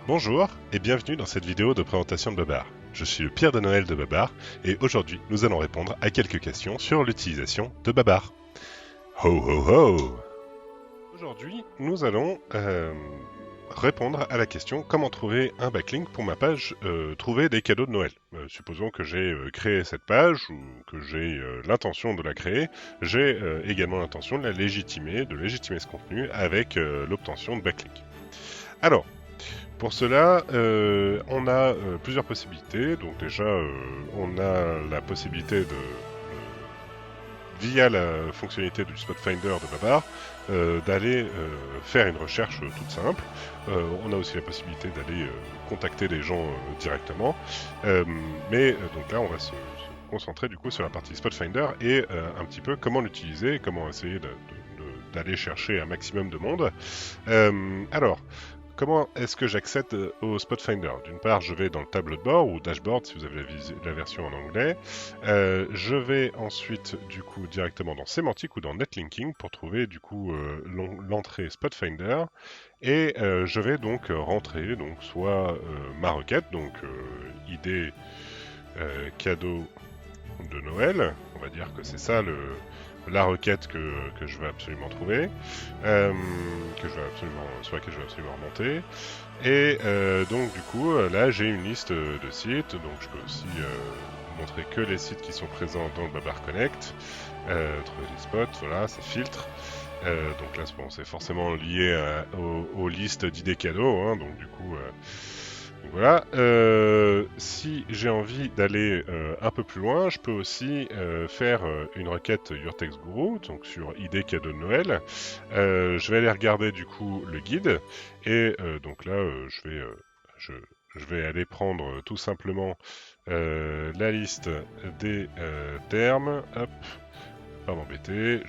Bonjour et bienvenue dans cette vidéo de présentation de Babar. Je suis le Pierre de Noël de Babar et aujourd'hui nous allons répondre à quelques questions sur l'utilisation de Babar. Ho ho ho! Aujourd'hui nous allons répondre à la question comment trouver un backlink pour ma page trouver des cadeaux de Noël. Supposons que j'ai créé cette page ou que j'ai l'intention de la créer, j'ai également l'intention de la légitimer, ce contenu avec l'obtention de backlink. Alors, pour cela, on a plusieurs possibilités. Donc déjà, on a la possibilité de, via la fonctionnalité du Spot Finder de Babar, d'aller faire une recherche toute simple. On a aussi la possibilité d'aller contacter des gens directement. Donc là, on va se concentrer du coup sur la partie Spot Finder et un petit peu comment l'utiliser, comment essayer d'aller chercher un maximum de monde. Alors, comment est-ce que j'accède au Spot Finder? D'une part, je vais dans le tableau de bord ou dashboard si vous avez la version en anglais. Je vais ensuite du coup directement dans sémantique ou dans netlinking pour trouver du coup l'entrée Spot Finder et je vais donc rentrer donc soit ma requête donc idée cadeau de Noël, on va dire que c'est ça la requête que je veux absolument trouver, sur laquelle je veux absolument remonter. Et donc du coup, là j'ai une liste de sites, donc je peux aussi montrer que les sites qui sont présents dans le Babar Connect, trouver des spots, voilà, ça filtre. Donc là, bon, c'est forcément lié aux listes d'idées cadeaux, hein, donc du coup... Donc voilà, si j'ai envie d'aller un peu plus loin, je peux aussi faire une requête Your-Text Guru, donc sur idée cadeau de Noël. Je vais aller regarder du coup le guide, et donc là je vais aller prendre tout simplement la liste des termes, hop, pas m'embêter,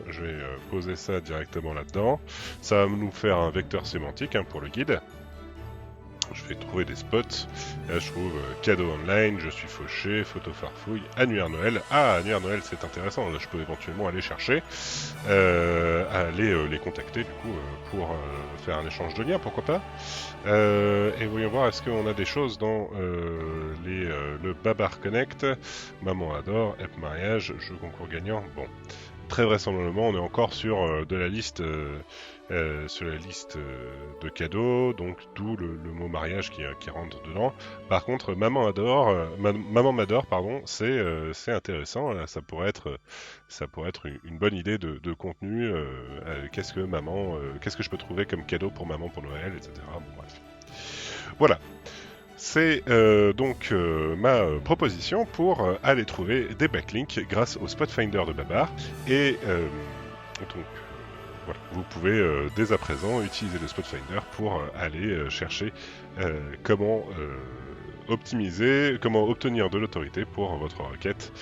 je vais poser ça directement là-dedans. Ça va nous faire un vecteur sémantique hein, pour le guide. Je vais trouver des spots. Là, je trouve cadeau online, je suis fauché, photo farfouille, annuaire Noël. Ah, annuaire Noël, c'est intéressant. Là, je peux éventuellement aller chercher, aller les contacter du coup pour faire un échange de liens, pourquoi pas. Et voyons voir, est-ce qu'on a des choses dans le Babar Connect. Maman adore, app mariage, jeu concours gagnant. Bon. Très vraisemblablement, on est encore sur de la liste, de cadeaux, donc d'où le mot mariage qui rentre dedans. Par contre, Maman m'adore, pardon, c'est intéressant. Là, ça pourrait être une bonne idée de contenu. Qu'est-ce que je peux trouver comme cadeau pour maman pour Noël, etc. Bon, bref. Voilà. C'est donc ma proposition pour aller trouver des backlinks grâce au Spot Finder de Babar. Et donc voilà, vous pouvez dès à présent utiliser le Spot Finder pour aller chercher comment optimiser, comment obtenir de l'autorité pour votre requête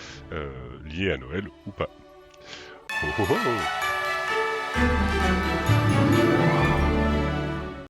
liée à Noël ou pas. Oh, oh, oh.